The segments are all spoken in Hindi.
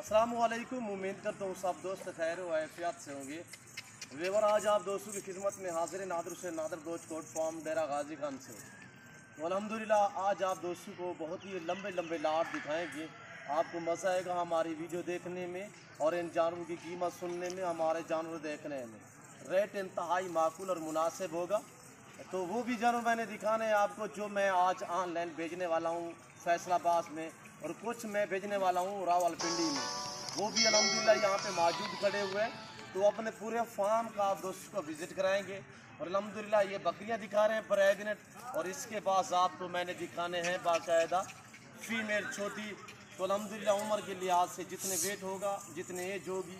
अस्सलामुअलैकुम। उम्मीद करता हूँ सब दोस्त खैर व आफियत से होंगे। वेवर आज आप दोस्तों की खिदमत में हाजिर नादर से नादर गोच कोट फार्म डेरा गाजी खान से। तो अल्हम्दुलिल्लाह आज आप दोस्तों को बहुत ही लंबे लंबे लाट दिखाएंगे। आपको मज़ा आएगा हमारी वीडियो देखने में और इन जानवरों की कीमत सुनने में, हमारे जानवर देखने में। रेट इंतहाई माकूल और मुनासिब होगा। तो वो भी जानवर मैंने दिखाने हैं आपको जो मैं आज ऑनलाइन भेजने वाला हूँ फैसलाबाद में, और कुछ मैं भेजने वाला हूँ रावलपिंडी में। वो भी अल्हम्दुलिल्लाह यहाँ पे मौजूद खड़े हुए हैं। तो अपने पूरे फार्म का आप दोस्तों को विज़िट कराएंगे। और अल्हम्दुलिल्लाह ये बकरियाँ दिखा रहे हैं प्रेग्नेंट, और इसके बाद आपको मैंने दिखाने हैं बाकायदा फीमेल छोटी। तो अल्हम्दुलिल्लाह उम्र के लिहाज से जितने वेट होगा, जितने एज होगी,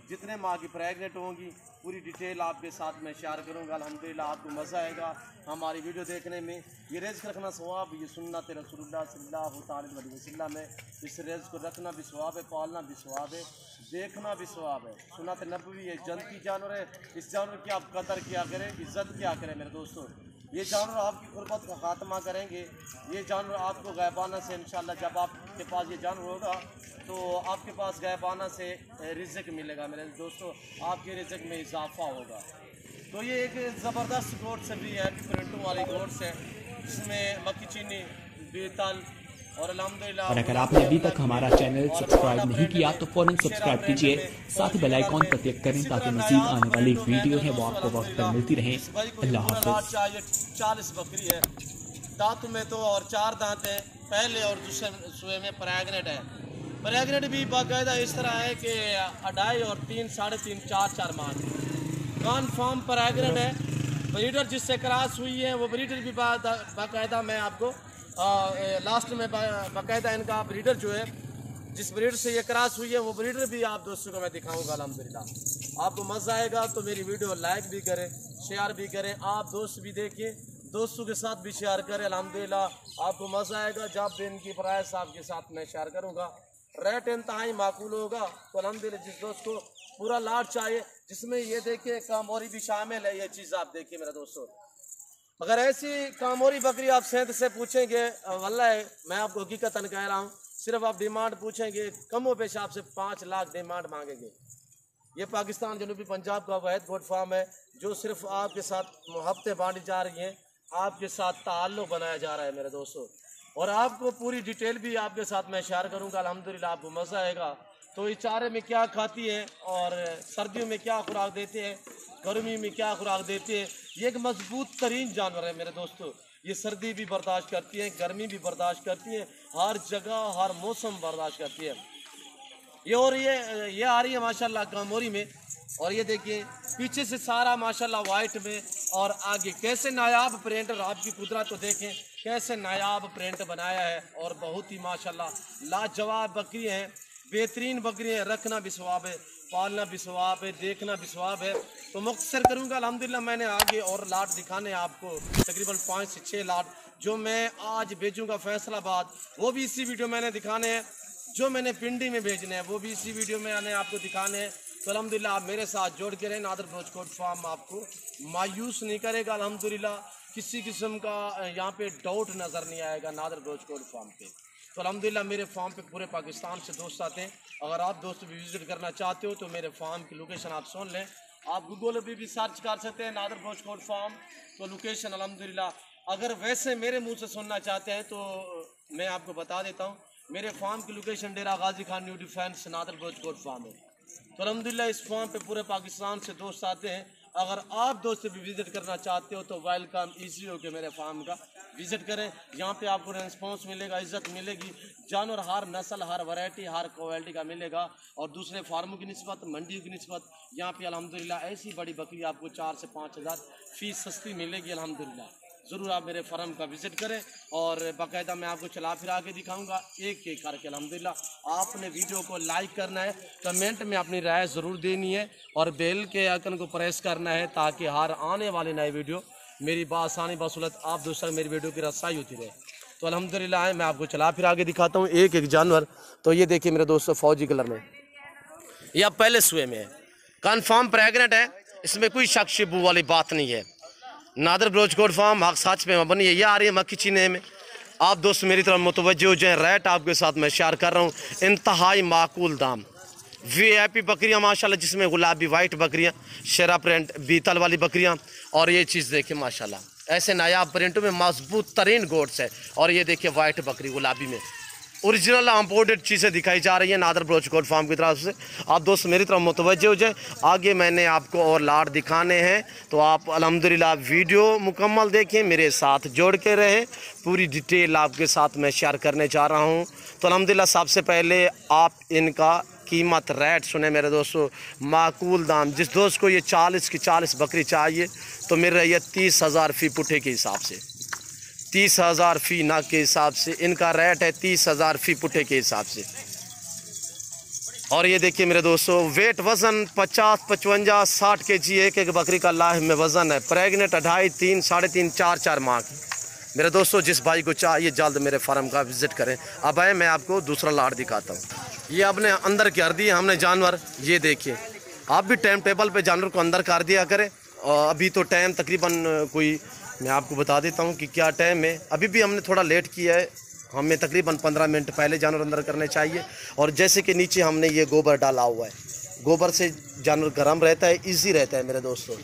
जितने माह की प्रेग्नेंट होंगी, पूरी डिटेल आपके साथ मैं शेयर करूंगा। अल्हम्दुलिल्लाह आपको मज़ा आएगा हमारी वीडियो देखने में। ये रेज़ रखना सवाब, ये सुन्नत रसूलुल्लाह सल्लल्लाहु अलैहि वसल्लम है। इस रेज़ को रखना भी सवाब है, पालना भी सवाब है, देखना भी सवाब है। सुन्नत नबवी है, जन्नती जानवर है। इस जानवर की आप कदर क्या करें, इज़्ज़त क्या करें मेरे दोस्तों। ये जानवर आपकी गुर्बत का खात्मा करेंगे। ये जानवर आपको गैबाना से इंशाल्लाह जब आपके पास ये जानवर होगा तो आपके पास गैबाना से रिज़्क़ मिलेगा मेरे दोस्तों, आपके रिज़्क़ में इजाफा होगा। तो ये एक ज़बरदस्त गोट्स भी है, प्रिंटों वाली गोट्स है जिसमें मक्की चीनी, बेतल और अल्हम्दुलिल्लाह। और अगर आपने अभी तक हमारा चैनल सब्सक्राइब नहीं किया तो फौरन सब्सक्राइब कीजिए, साथ ही बेल आइकॉन पर क्लिक करें ताकि मजीद आने वाली वीडियो है वो आपको वक्त पर मिलती रहे। अल्लाह हाफ़िज़। 40 बकरी है, दांत में तो और 4 दांत है, पहले और दूसरे सुए में प्रेग्नेंट है। प्रेग्नेंट भी बाकायदा इस तरह है कि 2.5 और 3, 3.5, 4 माह कन्फर्म प्रेग्नेंट है। ब्रीडर जिससे क्रॉस हुई है वो ब्रीडर भी बाकायदा मैं आपको लास्ट में बाकायदा इनका ब्रीडर जो है जिस ब्रीडर से ये क्रॉस हुई है वो ब्रीडर भी आप दोस्तों को मैं दिखाऊंगा। अल्हम्दुलिल्लाह आपको मज़ा आएगा। तो मेरी वीडियो लाइक भी करें, शेयर भी करें, आप दोस्त भी देखिए, दोस्तों के साथ भी शेयर करें। अल्हम्दुलिल्लाह आपको मज़ा आएगा। जब भी इनकी प्राइस आपके साथ मैं शेयर करूँगा, रेट इंतहाई माकूल होगा। तो अल्हम्दुलिल्लाह जिस दोस्त को पूरा लाट चाहिए जिसमें ये देखिए कामोरी भी शामिल है, ये चीज़ आप देखिए मेरे दोस्तों। अगर ऐसी कामोरी बकरी आप सेंध से पूछेंगे, वल्लाह मैं आपको हकीकतन कह रहा हूँ, सिर्फ आप डिमांड पूछेंगे कमो पेश आपसे 5 लाख डिमांड मांगेंगे। ये पाकिस्तान जनूबी पंजाब का वाहिद गोट फार्म है जो सिर्फ आपके साथ मुहब्बतें बांटी जा रही हैं, आपके साथ ताल्लुक़ बनाया जा रहा है मेरे दोस्तों। और आपको पूरी डिटेल भी आपके साथ मैं शेयर करूँगा। अल्हम्दुलिल्लाह आपको मज़ा आएगा। तो इस चारे में क्या खाती है और सर्दियों में क्या खुराक देते हैं, गर्मी में क्या खुराक देते हैं। ये एक मजबूत तरीन जानवर है मेरे दोस्तों। ये सर्दी भी बर्दाश्त करती है, गर्मी भी बर्दाश्त करती है, हर जगह हर मौसम बर्दाश्त करती है। ये और ये आ रही है माशाल्लाह कामोरी में, और ये देखिए पीछे से सारा माशाल्लाह वाइट में, और आगे कैसे नायाब प्रिंट, आपकी कुदरत को देखें कैसे नायाब प्रिंट बनाया है। और बहुत ही माशाल्लाह लाजवाब बकरी हैं, बेहतरीन बकरी हैं। रखना भी सवाब है, पालना भी सवाब है, देखना भी सवाब है। तो मुख्तसर करूँगा। अल्हम्दुलिल्लाह मैंने आगे और लाट दिखाने आपको तकरीबन 5 से 6 लाट जो मैं आज भेजूँगा फैसलाबाद, वो भी इसी वीडियो मैंने दिखाने हैं। जो मैंने पिंडी में भेजने हैं वो भी इसी वीडियो में मैंने आपको दिखाने हैं। तो अल्हम्दुलिल्लाह आप मेरे साथ जोड़ के रहें। नादर गोट कोट फार्म आपको मायूस नहीं करेगा। अल्हम्दुलिल्लाह किसी किस्म का यहाँ पे डाउट नज़र नहीं आएगा नादर गोट कोट फार्म पे। तो अल्हम्दुलिल्लाह मेरे फार्म पे पूरे पाकिस्तान से दोस्त आते हैं। अगर आप दोस्त भी विज़िट करना चाहते हो तो मेरे फार्म की लोकेशन आप सुन लें। आप गूगल पे भी सर्च कर सकते हैं नादर गोट कोट फार्म। तो लोकेशन अल्हम्दुलिल्लाह अगर वैसे मेरे मुँह से सुनना चाहते हैं तो मैं आपको बता देता हूँ। मेरे फार्म की लोकेशन डेरा गाजी खान न्यू डिफेंस नादर गोट कोट फार्म है। तो अल्हम्दुलिल्लाह इस फार्म पे पूरे पाकिस्तान से दोस्त आते हैं। अगर आप दोस्त भी विज़िट करना चाहते हो तो वेलकम, ईजी हो के मेरे फार्म का विज़िट करें। यहाँ पे आपको रिस्पॉन्स मिलेगा, इज़्ज़त मिलेगी। जानवर हर नस्ल, हर वैरायटी, हर क्वालिटी का मिलेगा। और दूसरे फार्मों की निस्बत, मंडियों की निस्बत यहाँ पे अल्हम्दुलिल्लाह ऐसी बड़ी बकरी आपको 4 से 5 हज़ार फीस सस्ती मिलेगी। अल्हम्दुलिल्लाह ज़रूर आप मेरे फार्म का विज़िट करें, और बाकायदा मैं आपको चला फिरा के दिखाऊंगा एक एक करके। अल्हम्दुलिल्लाह आपने वीडियो को लाइक करना है, कमेंट में अपनी राय ज़रूर देनी है, और बेल के आइकन को प्रेस करना है ताकि हर आने वाली नई वीडियो मेरी बासानी बसूलत आप दोस्तों मेरी वीडियो की रसाई होती रहे। तो अल्हम्दुलिल्लाह मैं आपको चला फिरा के दिखाता हूँ एक एक जानवर। तो ये देखिए मेरे दोस्तों फौजी कलर में, ये अब पहले सुए में है, कन्फर्म प्रेग्नेंट है, इसमें कोई शक शिबू वाली बात नहीं है। नादर गोट कोट फार्म हक सच पे बनी है। ये आ रही है मक्की चीने में। आप दोस्त मेरी तरफ मुतवज्जो हो जाएं। रेट आपके साथ मैं शेयर कर रहा हूँ, इंतहाई माकूल दाम। VIP बकरियां माशाल्लाह, जिसमें गुलाबी वाइट बकरियां, शेरा प्रिंट बीतल वाली बकरियां। और ये चीज़ देखिए माशाल्लाह, ऐसे नायाब प्रिंटों में मजबूत तरीन गोट्स है। और ये देखिए वाइट बकरी गुलाबी में, ओरिजिनल इम्पोर्टेड चीज़ें दिखाई जा रही हैं नादर बलोच गोट फार्म की तरफ से। आप दोस्त मेरी तरफ मुतवज्जे हो जाए, आगे मैंने आपको और लाट दिखाने हैं, तो आप अल्हम्दुलिल्लाह वीडियो मुकम्मल देखें, मेरे साथ जोड़ के रहें। पूरी डिटेल आपके साथ मैं शेयर करने जा रहा हूँ। तो अल्हम्दुलिल्लाह सबसे पहले आप इनका कीमत रेट सुने मेरे दोस्तों, माकूल दाम। जिस दोस्त को ये 40 की 40 बकरी चाहिए तो मिल रही है 30,000 फ़ी पुठे के हिसाब से, 30,000 फ़ी नाक के हिसाब से इनका रेट है, 30,000 फ़ी पुठे के हिसाब से। और ये देखिए मेरे दोस्तों, वेट वज़न 50, 55, 60 kg एक एक बकरी का लाइफ में वज़न है। प्रेगनेंट 2.5, 3, 3.5, 4 माह की। मेरे दोस्तों जिस भाई को चाहिए जल्द मेरे फार्म का विज़िट करें। अब आए मैं आपको दूसरा लाट दिखाता हूँ। ये अपने अंदर कर दिए हमने जानवर, ये देखिए। आप भी टाइम टेबल पे जानवर को अंदर कर दिया करें। और अभी तो टाइम तकरीबन कोई, मैं आपको बता देता हूँ कि क्या टाइम है। अभी भी हमने थोड़ा लेट किया है, हमें तकरीबन 15 मिनट पहले जानवर अंदर करने चाहिए। और जैसे कि नीचे हमने ये गोबर डाला हुआ है, गोबर से जानवर गर्म रहता है, ईजी रहता है मेरे दोस्तों।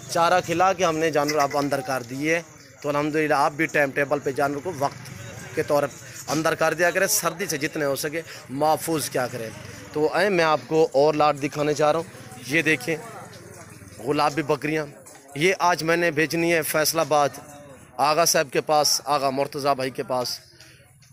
चारा खिला के हमने जानवर अब अंदर कर दिए। तो अल्हम्दुलिल्लाह आप भी टाइम टेबल पे जानवर को वक्त के तौर पर अंदर कर दिया करें, सर्दी से जितने हो सके महफूज क्या करें। तो आए मैं आपको और लाट दिखाने जा रहा हूँ। ये देखें गुलाबी बकरियाँ, ये आज मैंने भेजनी है फैसलाबाद आगा साहब के पास, आगा मुर्तज़ा भाई के पास।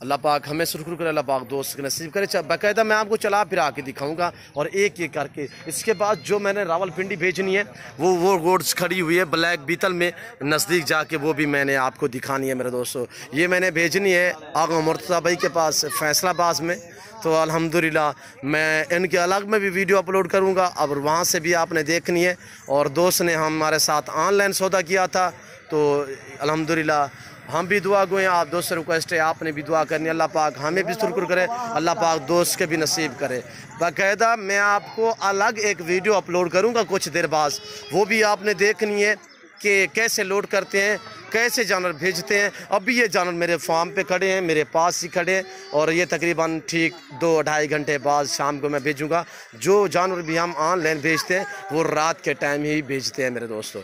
अल्लाह पाक हमें सुरखुर करे, अल्लाह पाक दोस्त के नसीब करे। बाकायदा मैं आपको चला फिरा के दिखाऊंगा और एक एक करके। इसके बाद जो मैंने रावलपिंडी भेजनी है वो गोड्स खड़ी हुई है ब्लैक बीतल में, नज़दीक जाके वो भी मैंने आपको दिखानी है मेरे दोस्तों। ये मैंने भेजनी है आगा मुर्तज़ा भाई के पास फैसलाबाद में। तो अल्हम्दुलिल्लाह मैं इनके अलग में भी वीडियो अपलोड करूँगा, अब वहाँ से भी आपने देखनी है। और दोस्त ने हमारे साथ ऑनलाइन सौदा किया था, तो अल्हम्दुलिल्लाह हम भी दुआ गए। आप दोस्त से रिक्वेस्ट है आपने भी दुआ करनी, अल्लाह पाक हमें भी शुक्र करे, अल्लाह पाक दोस्त के भी नसीब करे। बाकायदा मैं आपको अलग एक वीडियो अपलोड करूँगा कुछ देर बाद, वो भी आपने देखनी है कि कैसे लोड करते हैं, कैसे जानवर भेजते हैं। अभी ये जानवर मेरे फार्म पे खड़े हैं, मेरे पास ही खड़े हैं। और ये तकरीबन ठीक 2-2.5 घंटे बाद शाम को मैं भेजूँगा। जो जानवर भी हम ऑनलाइन भेजते हैं वो रात के टाइम ही भेजते हैं मेरे दोस्तों।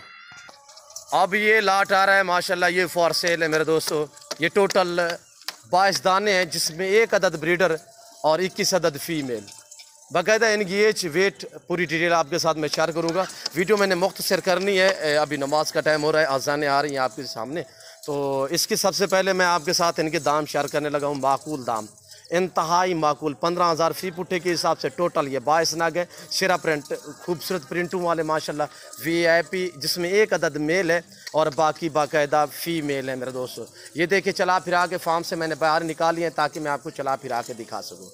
अब ये लाट आ रहा है माशाल्लाह, ये फॉर सेल है मेरे दोस्तों। ये टोटल 22 दाने हैं, जिसमें 1 अदद ब्रीडर और 21 अदद फीमेल। बाकायदा इनकी एज वेट पूरी डिटेल आपके साथ मैं शेयर करूँगा। वीडियो मैंने मुख्तसर करनी है, अभी नमाज का टाइम हो रहा है, अज़ानें आ रही हैं आपके सामने। तो इसकी सबसे पहले मैं आपके साथ इनके दाम शेयर करने लगा हूँ। माकूल दाम, इंतहाई माकूल, 15,000 फ़ी पुट्ठे के हिसाब से टोटल ये 22 नाग है। शेरा प्रिंट, खूबसूरत प्रिंटों वाले माशाल्लाह VIP, जिसमें 1 अदद मेल है और बाकी बाकायदा फ़ीमेल है मेरे दोस्तों। ये देखिए चला फिरा के फार्म से मैंने बाहर निकाली है ताकि मैं आपको चला फिरा के दिखा सकूँ।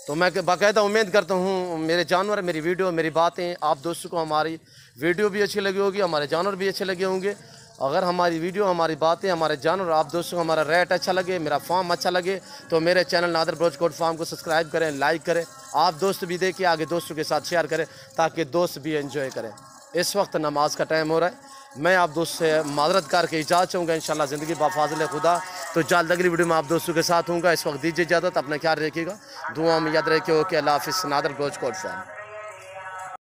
तो मैं बाकायदा उम्मीद करता हूँ मेरे जानवर, मेरी वीडियो, मेरी बातें आप दोस्तों को हमारी वीडियो भी अच्छी लगी होगी, हमारे जानवर भी अच्छे लगे होंगे। अगर हमारी वीडियो, हमारी बातें, हमारे जानवर आप दोस्तों को हमारा रेट अच्छा लगे, मेरा फार्म अच्छा लगे, तो मेरे channel Nadar Baloch goat farm को सब्सक्राइब करें, लाइक करें। आप दोस्त भी देखिए, आगे दोस्तों के साथ शेयर करें ताकि दोस्त भी एंजॉय करें। इस वक्त नमाज का टाइम हो रहा है, मैं आप दोस्त से माजरत करके इजाज़त चाहूँगा। इंशाल्लाह ज़िंदगी बाफाज़िल खुदा। तो जल्द अगली वीडियो में आप दोस्तों के साथ हूँगा। इस वक्त दीजिए इजाज़त, अपना ख्याल रखिएगा, दुआ में याद रखिए। ओके, अल्लाह हाफ़िज़। Nadar Baloch goat farm.